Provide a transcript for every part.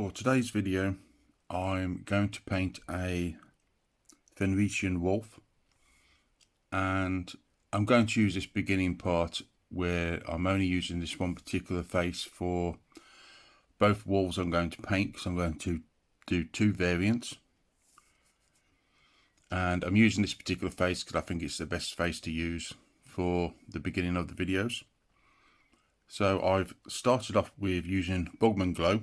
For today's video, I'm going to paint a Fenrisian wolf, and I'm going to use this beginning part where I'm only using this one particular face for both wolves I'm going to paint, because I'm going to do two variants. And I'm using this particular face because I think it's the best face to use for the beginning of the videos. So I've started off with using Bugman Glow,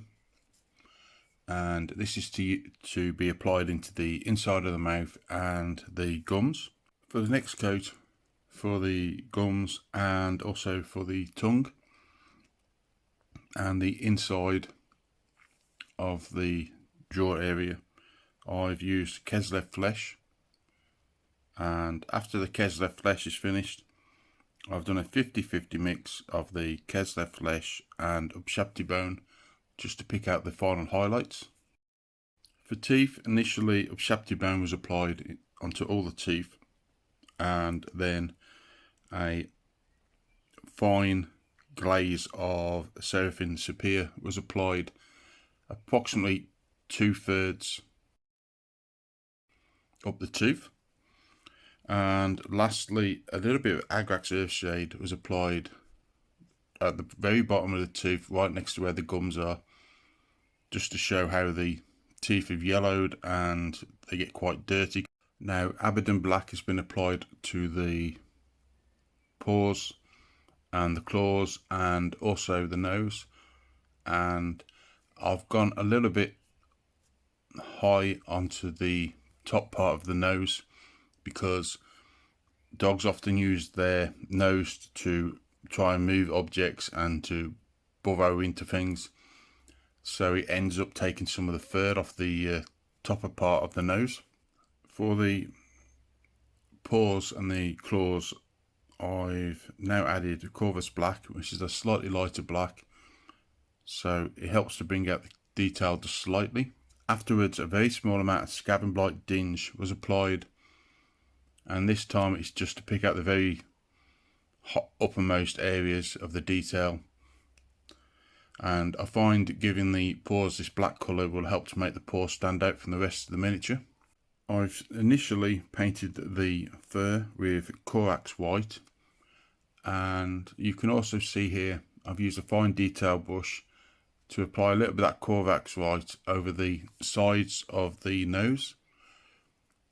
and this is to be applied into the inside of the mouth and the gums. For the next coat, for the gums and also for the tongue and the inside of the jaw area, I've used Keslev flesh, and after the Keslev flesh is finished, I've done a 50-50 mix of the Keslev flesh and Upshapti bone just to pick out the final highlights. For teeth, initially Upshapti bone was applied onto all the teeth, and then a fine glaze of Seraphim Sapir was applied approximately 2/3 up the tooth. And lastly, a little bit of Agrax Earthshade was applied at the very bottom of the tooth, right next to where the gums are, just to show how the teeth have yellowed and they get quite dirty. Now, Abaddon Black has been applied to the paws and the claws and also the nose, and I've gone a little bit high onto the top part of the nose, because dogs often use their nose to try and move objects and to burrow into things, so it ends up taking some of the fur off the topper part of the nose. For the paws and the claws, I've now added Corvus Black, which is a slightly lighter black, so it helps to bring out the detail just slightly. Afterwards, a very small amount of Scab and Blight Dinge was applied, and this time it's just to pick out the very uppermost areas of the detail. And I find giving the paws this black colour will help to make the paws stand out from the rest of the miniature. I've initially painted the fur with Corax White, and you can also see here I've used a fine detail brush to apply a little bit of that Corax White over the sides of the nose,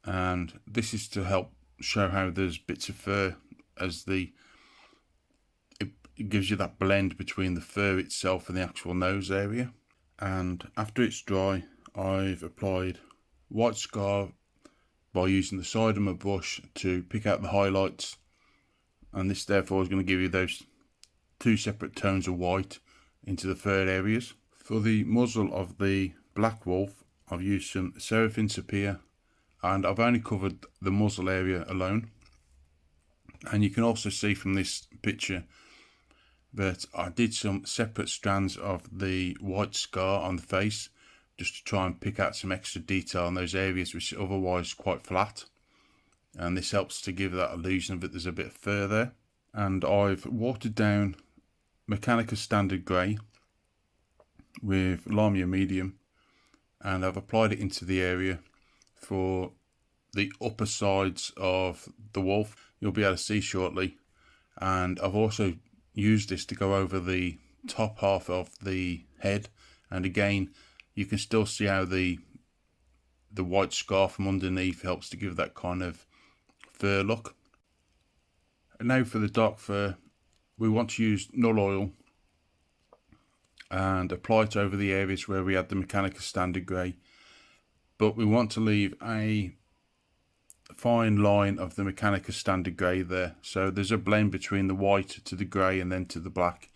and this is to help show how there's bits of fur, as it gives you that blend between the fur itself and the actual nose area. And after it's dry, I've applied white scar by using the side of my brush to pick out the highlights, and this therefore is going to give you those two separate tones of white into the fur areas. For the muzzle of the black wolf, I've used some Seraphim Sapir, and I've only covered the muzzle area alone. And you can also see from this picture that I did some separate strands of the white scar on the face, just to try and pick out some extra detail in those areas which are otherwise quite flat, and this helps to give that illusion that there's a bit of fur there. And I've watered down Mechanica Standard Grey with Lamia Medium, and I've applied it into the area for the upper sides of the wolf. You'll be able to see shortly. And I've also used this to go over the top half of the head, and again you can still see how the white scarf from underneath helps to give that kind of fur look. And now for the dark fur, we want to use Null Oil and apply it over the areas where we had the Mechanica Standard Grey, but we want to leave a fine line of the Mechanica Standard Grey there, so there's a blend between the white to the grey and then to the black.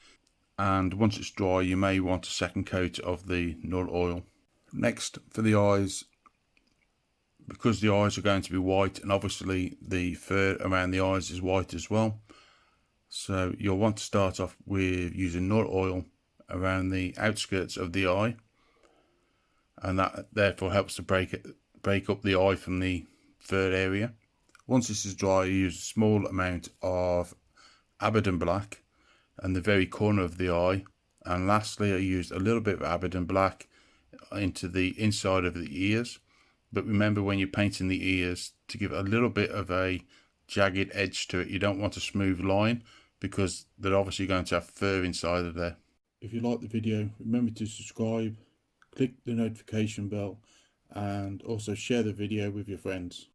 And once it's dry, you may want a second coat of the Null Oil. Next, for the eyes, because the eyes are going to be white, and obviously the fur around the eyes is white as well, so you'll want to start off with using Null Oil around the outskirts of the eye, and that therefore helps to break up the eye from the fur area. Once this is dry, you use a small amount of Abaddon Black and the very corner of the eye, and lastly I used a little bit of Abaddon Black into the inside of the ears. But remember, when you're painting the ears, to give a little bit of a jagged edge to it. You don't want a smooth line because they're obviously going to have fur inside of there. If you like the video, remember to subscribe, click the notification bell, and also share the video with your friends.